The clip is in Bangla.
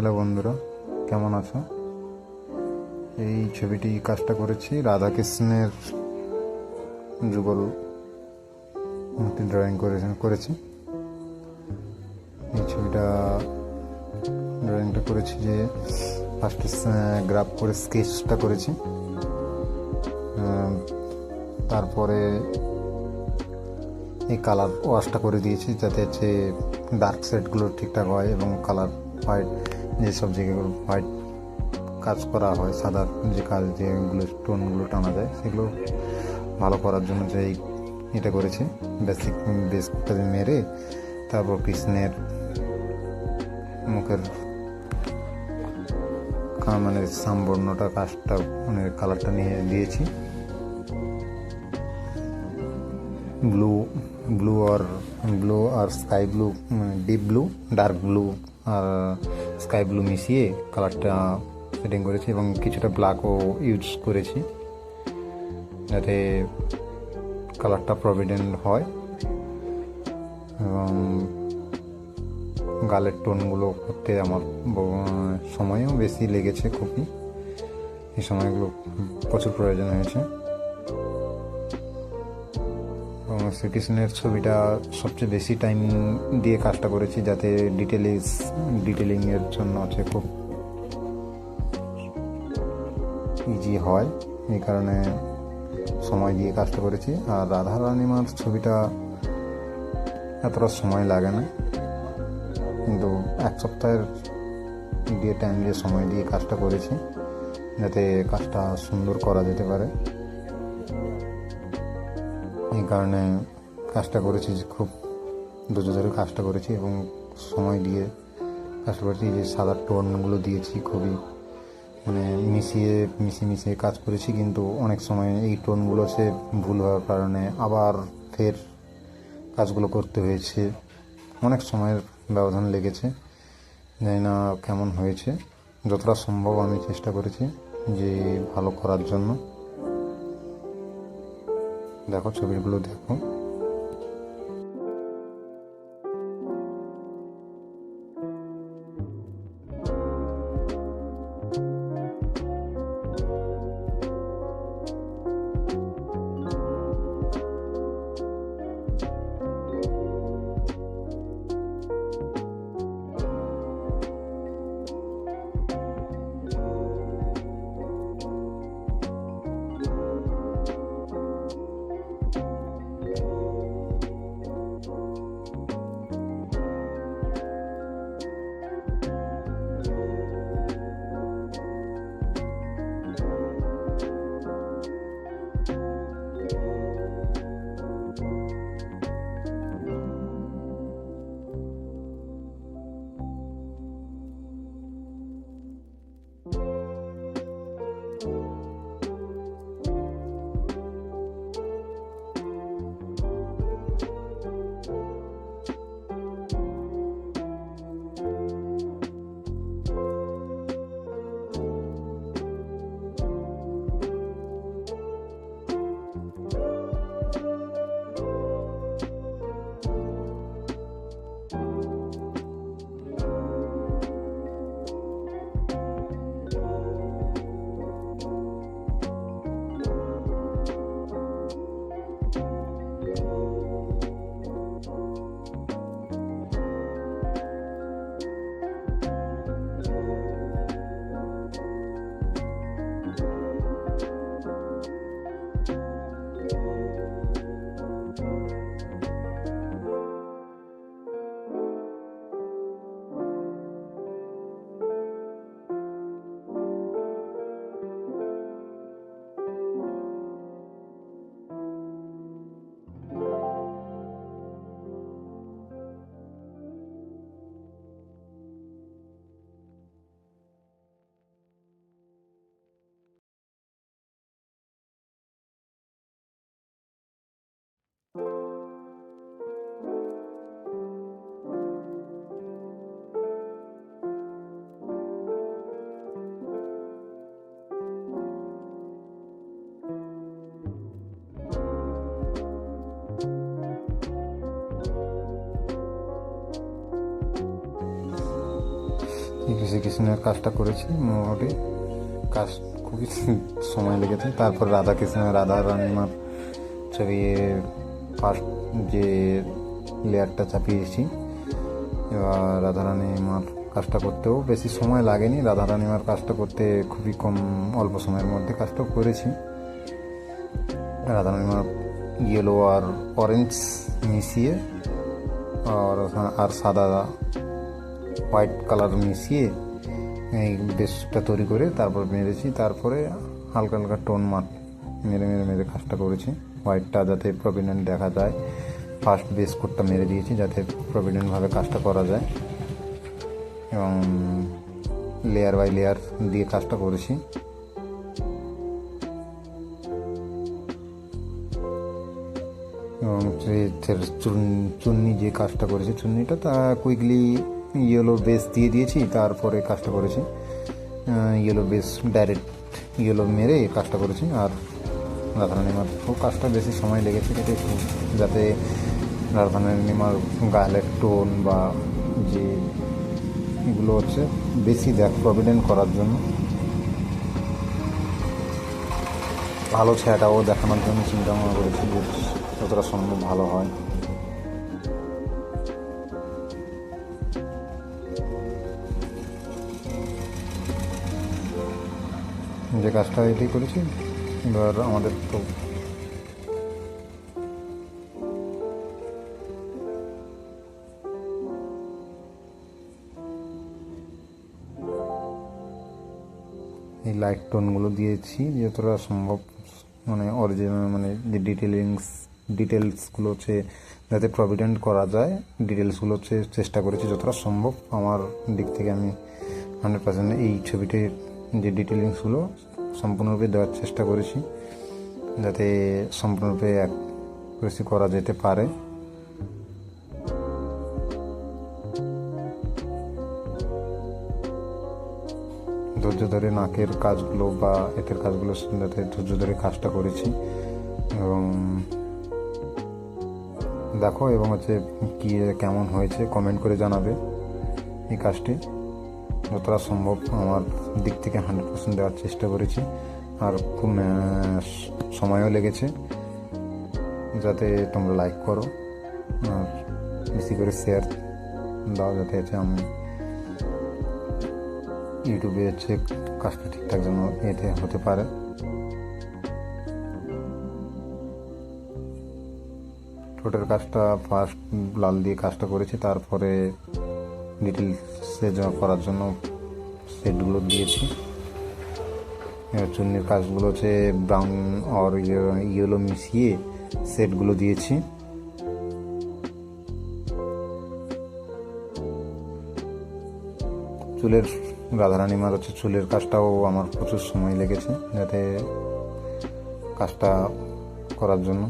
হ্যালো বন্ধুরা, কেমন আছো? এই ছবিটি কাজটা করেছি রাধাকৃষ্ণের যুগল মূর্তি ড্রয়িং করেছি। এই ছবিটা ড্রয়িংটা করেছি যে ফার্স্টে গ্রাফ করে স্কেচটা করেছি, তারপরে এই কালার ওয়াশটা করে দিয়েছি যাতে যে ডার্ক সাইডগুলো ঠিকঠাক হয় এবং কালার হোয়াইট যেসব জায়গাগুলো হোয়াইট কাজ করা হয়, সাদা যে কাজ যেগুলো টোনগুলো টানা যায় সেগুলো ভালো করার জন্য যে এটা করেছি। বেসটা মেরে তারপর কৃষ্ণের মুখের মানে সামবর্ণটা কাজটা মানে কালারটা নিয়ে দিয়েছি ব্লু আর sky blue, deep blue, dark blue আর স্কাই ব্লু মিশিয়ে কালারটা সেটিং করেছি এবং কিছুটা ব্ল্যাকও ইউজ করেছি যাতে কালারটা প্রভিডেন্ট হয়। এবং গালের টোনগুলো করতে আমার সময়ও বেশি লেগেছে, খুবই এই সময়গুলো প্রচুর প্রয়োজন হয়েছে। এবং শ্রীকৃষ্ণের ছবিটা সবচেয়ে বেশি টাইম দিয়ে কাজটা করেছি যাতে ডিটেলিংয়ের জন্য হচ্ছে খুব ইজি হয়, এই কারণে সময় দিয়ে কাজটা করেছি। আর রাধা রানীমার ছবিটা এতটা সময় লাগে না, কিন্তু এক সপ্তাহের টাইম দিয়ে সময় দিয়ে কাজটা করেছি যাতে কাজটা সুন্দর করা যেতে পারে। এই কারণে কাজটা করেছি, যে খুব ধৈর্য ধরে কাজটা করেছি এবং সময় দিয়ে কাজটা করেছি। যে সাদা টোনগুলো দিয়েছি খুবই মানে মিশিয়ে কাজ করেছি, কিন্তু অনেক সময় এই টোনগুলো সে ভুল হওয়ার কারণে আবার ফের কাজগুলো করতে হয়েছে, অনেক সময়ের ব্যবধান লেগেছে। জানি না কেমন হয়েছে, যতটা সম্ভব আমি চেষ্টা করেছি যে ভালো করার জন্য। দেখো ছবিগুলো দেখো। এই শ্রীকৃষ্ণের কাজটা করেছি মোটামুটি। কাজ খুবই সময় লেগেছে। তারপর রাধা রানীমার ছবি ফার্স্ট যে লেয়ারটা চাপিয়েছি, এবার রাধারানীমার কাজটা করতেও বেশি সময় লাগেনি। রাধারানীমার কাজটা করতে খুবই অল্প সময়ের মধ্যে কাজটা করেছি। রাধারানীমার ইয়েলো আর অরেঞ্জ মিশিয়ে আর সাদা হোয়াইট কালার মিশিয়ে এই বেসটা তৈরি করে তারপর মেরেছি। তারপরে হালকা হালকা টোন মেরে কাজটা করেছি। হোয়াইটটা যাতে প্রভিডেন্ট দেখা যায়, ফার্স্ট বেস কোডটা মেরে দিয়েছি যাতে প্রভিডেন্টভাবে কাজটা করা যায়, এবং লেয়ার বাই লেয়ার দিয়ে কাজটা করেছি। এবং চুন্নি যে কাজটা করেছি, চুন্নিটা তা কুইকলি ইয়েলো বেস দিয়ে দিয়েছি, তারপরে কাজটা করেছি। ইয়েলো বেস ডাইরেক্ট ইয়েলো মেরে কাজটা করেছি। আর রাধারানীমার কাজটা বেশি সময় লেগেছে যাতে রাধারানীমার গালের টোন বা যে এগুলো হচ্ছে বেশি প্রভিডেন্ট করার জন্য, ভালো ছায়াটাও দেখানোর জন্য চিন্তা ভাবনা করেছি যে যতটা সম্ভব ভালো হয়। যে কাজটা এটাই করেছি। এবার আমাদের তো এই লাইট টোনগুলো দিয়েছি যতটা সম্ভব, মানে অরিজিনাল, মানে যে ডিটেলসগুলো হচ্ছে যাতে প্রভিডেন্ট করা যায়, ডিটেলসগুলো হচ্ছে চেষ্টা করেছি যতটা সম্ভব আমার দিক থেকে। আমি 100% এই ছবিটির যে ডিটেলিংসগুলো সম্পূর্ণরূপে দেওয়ার চেষ্টা করেছি যাতে সম্পূর্ণরূপে অ্যাকুরেসি করা যেতে পারে। ধৈর্য ধরে নাকের কাজগুলো বা এতের কাজগুলো যাতে ধৈর্য ধরে কাজটা করেছি। এবং দেখো, এবং হচ্ছে কী কেমন হয়েছে কমেন্ট করে জানাবে। এই কাজটি যতটা সম্ভব আমার দিক থেকে 100% দেওয়ার চেষ্টা করেছি। আর খুব সময়ও লেগেছে, যাতে তোমরা লাইক করো আর বেশি করে শেয়ার দাও, যাতে হচ্ছে আমি ইউটিউবে হচ্ছে কাজটা ঠিকঠাক যেন এতে হতে পারে। ঠোঁটের কাজটা ফার্স্ট লাল দিয়ে কাজটা করেছি, তারপরে ডিটেলসে করার জন্য সেটগুলো দিয়েছি। চুন্নির কাজগুলো হচ্ছে ব্রাউন আর ইয়েলো মিশিয়ে সেটগুলো দিয়েছি। চুলের রাধারানীমার হচ্ছে চুলের কাজটাও আমার প্রচুর সময় লেগেছে যাতে কাজটা করার জন্য।